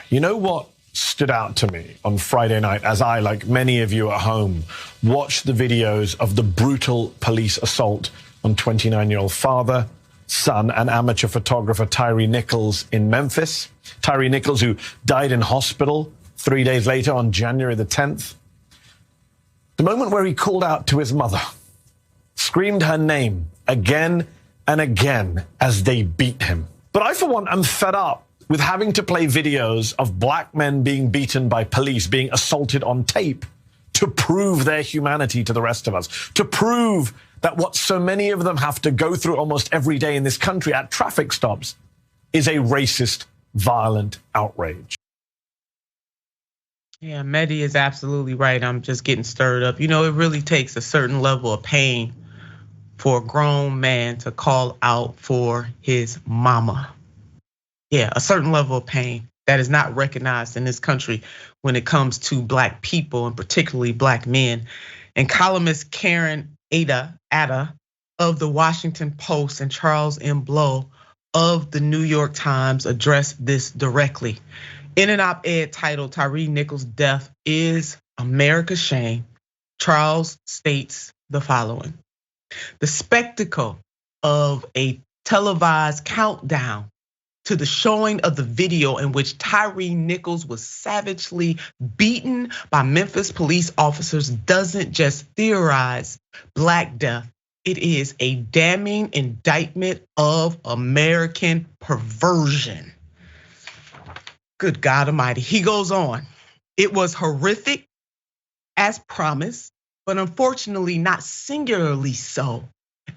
You know what stood out to me on Friday night as I, like many of you at home, watched the videos of the brutal police assault on 29-year-old father, son, and amateur photographer Tyre Nichols in Memphis? Tyre Nichols, who died in hospital 3 days later on January the 10th. The moment where he called out to his mother, screamed her name again and again as they beat him. But I, for one, am fed up with having to play videos of black men being beaten by police, being assaulted on tape, to prove their humanity to the rest of us, to prove that what so many of them have to go through almost every day in this country at traffic stops is a racist, violent outrage. Yeah, Mehdi is absolutely right. I'm just getting stirred up. You know, it really takes a certain level of pain for a grown man to call out for his mama. Yeah, a certain level of pain that is not recognized in this country when it comes to black people and particularly black men. And columnist Karen Atta of the Washington Post and Charles M. Blow of the New York Times addressed this directly. In an op-ed titled "Tyre Nichols' Death is America's Shame," Charles states the following: "The spectacle of a televised countdown to the showing of the video in which Tyre Nichols was savagely beaten by Memphis police officers doesn't just theorize black death. It is a damning indictment of American perversion." Good God Almighty. He goes on. "It was horrific as promised, but unfortunately not singularly so.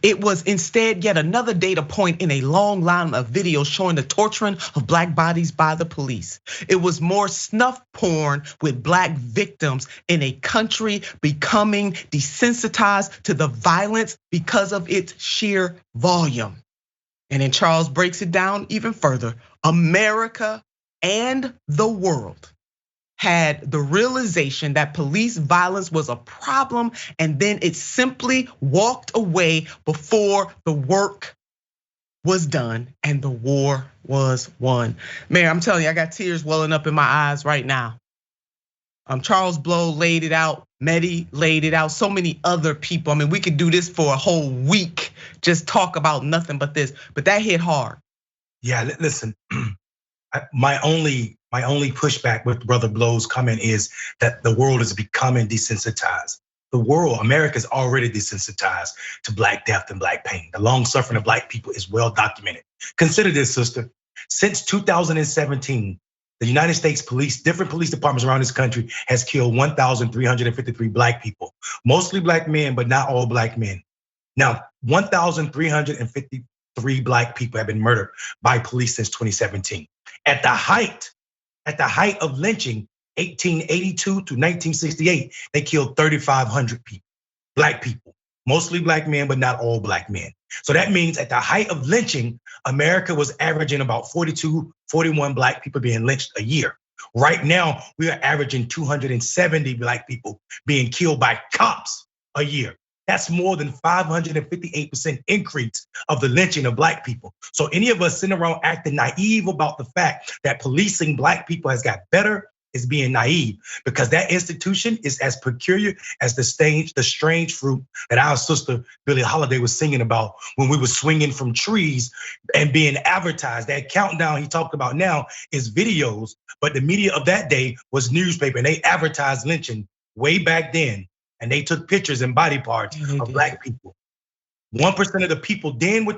It was instead yet another data point in a long line of videos showing the torturing of black bodies by the police. It was more snuff porn with black victims in a country becoming desensitized to the violence because of its sheer volume." And then Charles breaks it down even further. "America and the world had the realization that police violence was a problem, and then it simply walked away before the work was done and the war was won." Mayor, I'm telling you, I got tears welling up in my eyes right now. Charles Blow laid it out, Mehdi laid it out, so many other people. I mean, we could do this for a whole week, just talk about nothing but this, but that hit hard. Yeah, listen. My only pushback with Brother Blow's comment is that the world is becoming desensitized. The world, America is already desensitized to black death and black pain. The long suffering of black people is well documented. Consider this, sister. Since 2017, the United States police, different police departments around this country has killed 1,353 black people, mostly black men, but not all black men. Now, 1,353 black people have been murdered by police since 2017. At the height of lynching, 1882 to 1968, they killed 3,500 people, black people, mostly black men, but not all black men. So that means at the height of lynching, America was averaging about 42, 41 black people being lynched a year. Right now, we are averaging 270 black people being killed by cops a year. That's more than 558% increase of the lynching of black people. So any of us sitting around acting naive about the fact that policing black people has got better is being naive, because that institution is as peculiar as the strange fruit that our sister Billie Holiday was singing about when we were swinging from trees and being advertised. That countdown he talked about now is videos, but the media of that day was newspaper, and they advertised lynching way back then. And they took pictures and body parts of black people. 1% of the people then were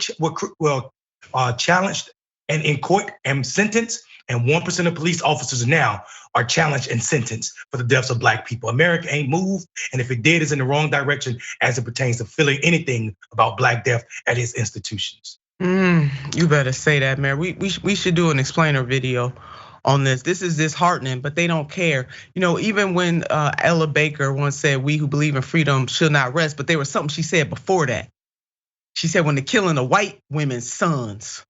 challenged and in court and sentenced, and 1% of police officers now are challenged and sentenced for the deaths of black people. America ain't moved, and if it did, it's in the wrong direction as it pertains to feeling anything about black death at its institutions. You better say that, Mayor. We should do an explainer video on this. This is disheartening, but they don't care. You know, even when Ella Baker once said, "We who believe in freedom should not rest," but there was something she said before that. She said, when the killing of white women's sons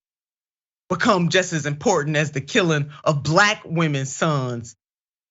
become just as important as the killing of black women's sons,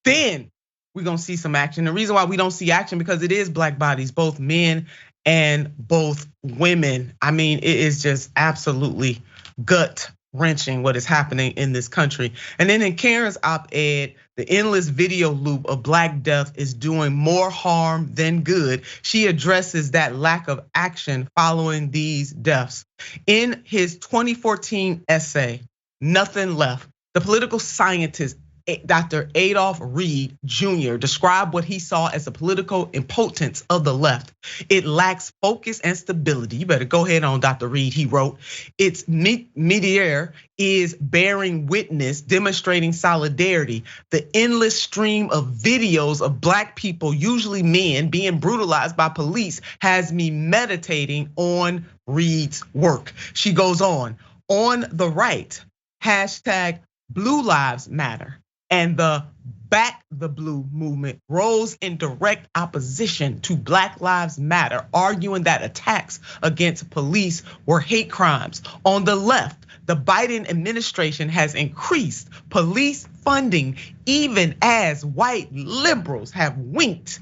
then we're gonna see some action. The reason why we don't see action, because it is black bodies, both men and both women. I mean, it is just absolutely gut wrenching what is happening in this country. And then in Karen's op-ed, the endless video loop of Black death is doing more harm than good. She addresses that lack of action following these deaths. In his 2014 essay, Nothing Left, the political scientist Dr. Adolph Reed Jr. described what he saw as the political impotence of the left. It lacks focus and stability. You better go ahead on, Dr. Reed, he wrote. Its meteor is bearing witness, demonstrating solidarity. The endless stream of videos of Black people, usually men, being brutalized by police has me meditating on Reed's work. She goes on the right, hashtag Blue Lives Matter and the Back the Blue movement rose in direct opposition to Black Lives Matter, arguing that attacks against police were hate crimes. On the left, the Biden administration has increased police funding even as white liberals have winked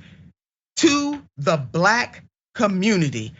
to the Black community.